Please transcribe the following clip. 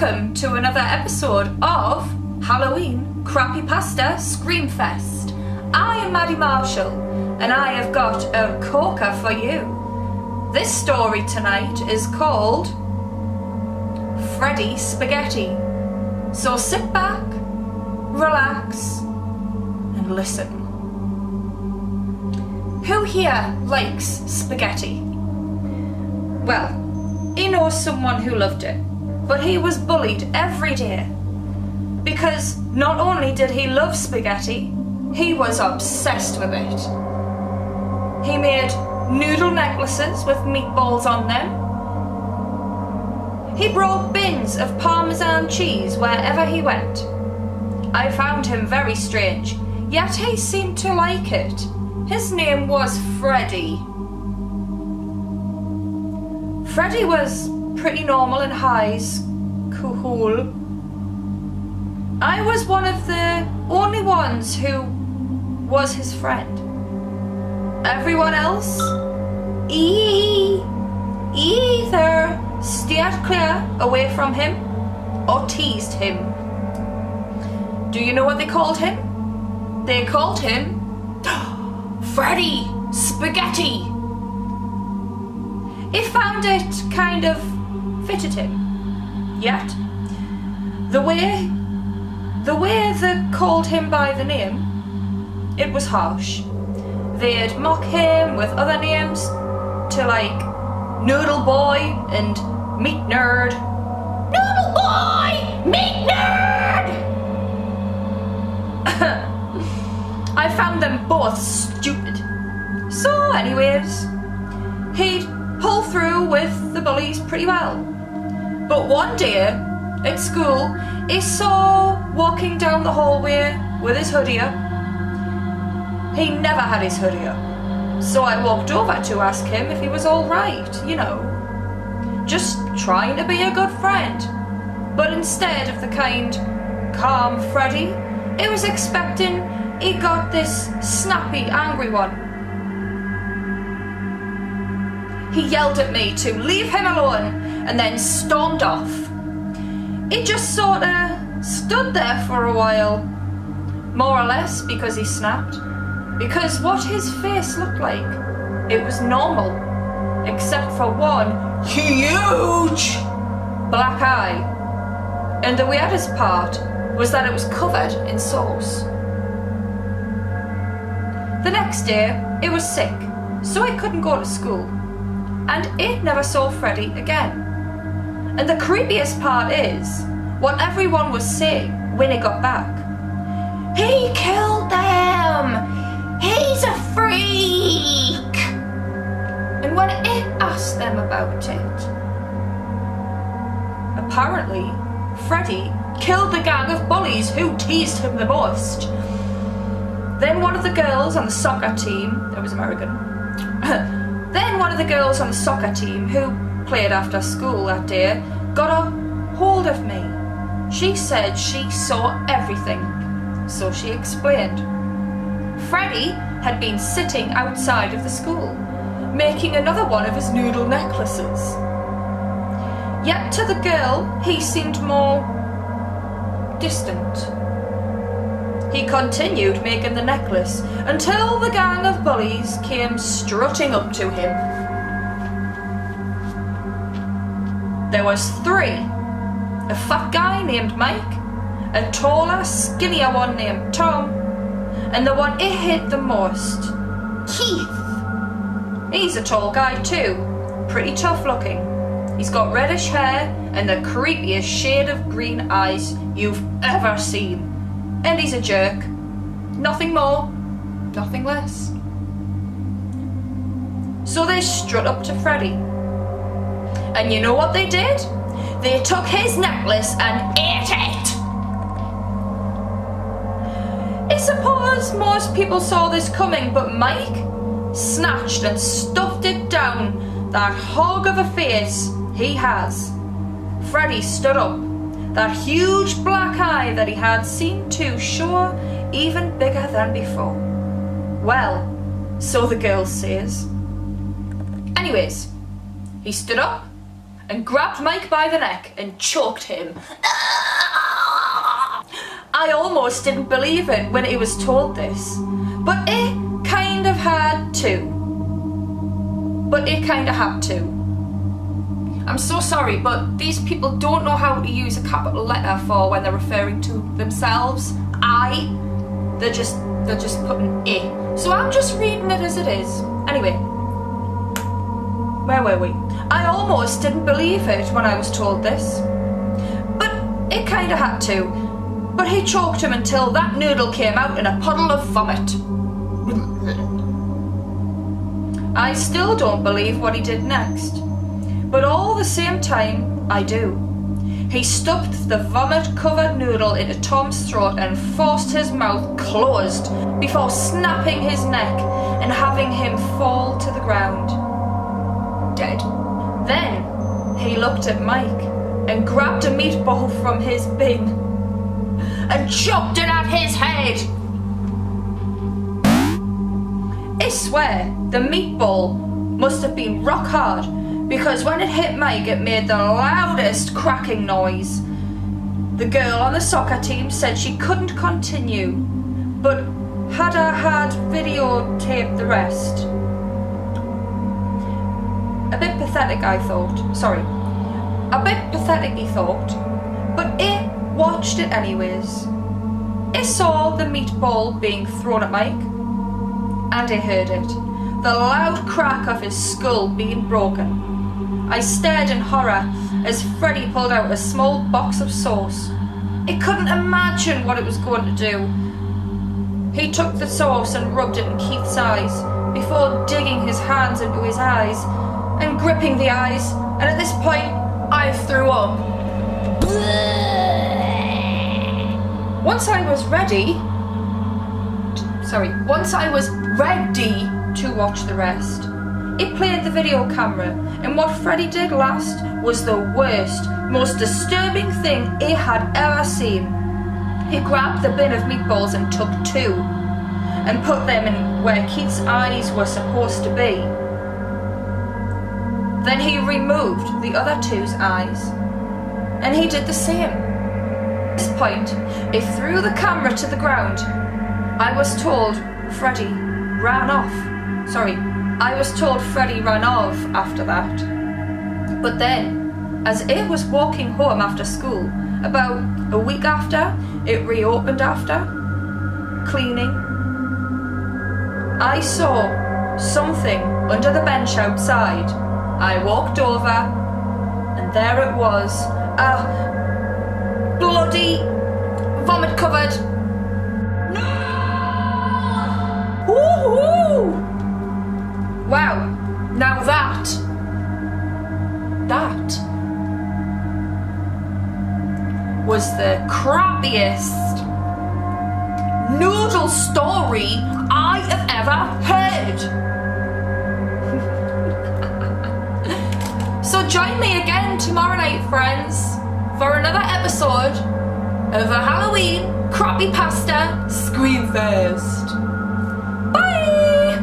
Welcome to another episode of Halloween Crappypasta Screamfest. I am Maddi Marshall and I have got a corker for you. This story tonight is called Freddie Spaghetti. So sit back, relax and listen. Who here likes spaghetti? Well, he knows someone who loved it, but he was bullied every day because not only did he love spaghetti, he was obsessed with it. He made noodle necklaces with meatballs on them. He brought bins of Parmesan cheese wherever he went. I found him very strange, yet he seemed to like it. His name was Freddie. Freddie was pretty normal in highs, cool. I was one of the only ones who was his friend. Everyone else either steered clear away from him or teased him. Do you know what they called him? They called him Freddie Spaghetti. He found it kind of fitted him. Yet, the way they called him by the name, it was harsh. They'd mock him with other names to like Noodle Boy and Meat Nerd. Noodle Boy! Meat Nerd! I found them both stupid. So anyways, he'd pull through with the bullies pretty well. But one day at school, he saw walking down the hallway with his hoodie up. He never had his hoodie up. So I walked over to ask him if he was all right, you know, just trying to be a good friend. But instead of the kind, calm Freddie, I was expecting he got this snappy, angry one. He yelled at me to leave him alone and then stormed off. He just sort of stood there for a while, more or less because he snapped. Because what his face looked like, it was normal, except for one huge black eye. And the weirdest part was that it was covered in sauce. The next day, he was sick, so he couldn't go to school. And it never saw Freddie again. And the creepiest part is what everyone was saying when he got back. He killed them! He's a freak! And when it asked them about it, apparently Freddie killed the gang of bullies who teased him the most. Then one of the girls on the soccer team, it was American, then one of the girls on the soccer team who played after school that day got a hold of me. She said she saw everything, so she explained. Freddie had been sitting outside of the school, making another one of his noodle necklaces. Yet to the girl, he seemed more distant. He continued making the necklace until the gang of bullies came strutting up to him. There was three. A fat guy named Mike, a taller, skinnier one named Tom, and the one it hit the most, Keith. He's a tall guy too, pretty tough looking. He's got reddish hair and the creepiest shade of green eyes you've ever seen. And he's a jerk. Nothing more, nothing less. So they strut up to Freddie. And you know what they did? They took his necklace and ate it! I suppose most people saw this coming, but Mike snatched and stuffed it down that hog of a face he has. Freddie stood up. That huge black eye that he had seemed to show even bigger than before. Well, so the girl says. Anyways, he stood up and grabbed Mike by the neck and choked him. I almost didn't believe it when he was told this, but it kind of had to. I'm so sorry, but these people don't know how to use a capital letter for when they're referring to themselves. They're just putting I. So I'm just reading it as it is. Anyway, where were we? I almost didn't believe it when I was told this, but it kind of had to. But he choked him until that noodle came out in a puddle of vomit. I still don't believe what he did next, but all the same time, I do. He stuffed the vomit-covered noodle into Tom's throat and forced his mouth closed before snapping his neck and having him fall to the ground, dead. Then he looked at Mike and grabbed a meatball from his bin and chopped it at his head. I swear the meatball must have been rock hard, because when it hit Mike it made the loudest cracking noise. The girl on the soccer team said she couldn't continue, but had videotaped the rest. A bit pathetic, I thought. Sorry. A bit pathetic, he thought, but it watched it anyways. I saw the meatball being thrown at Mike, and I heard it, the loud crack of his skull being broken. I stared in horror as Freddie pulled out a small box of sauce. I couldn't imagine what it was going to do. He took the sauce and rubbed it in Keith's eyes before digging his hands into his eyes and gripping the eyes, and at this point I threw up. Once I was ready to watch the rest, it played the video camera, and what Freddie did last was the worst, most disturbing thing he had ever seen. He grabbed the bin of meatballs and took two, and put them in where Keith's eyes were supposed to be. Then he removed the other two's eyes, and he did the same. At this point, he threw the camera to the ground. I was told Freddie ran off after that. But then, as it was walking home after school, about a week after it reopened after cleaning, I saw something under the bench outside. I walked over, and there it was, a bloody vomit-covered. No! Woohoo! Wow, now that was the crappiest noodle story I have ever heard. So join me again tomorrow night, friends, for another episode of a Halloween CRAPPYPASTA Screen Fest. Bye!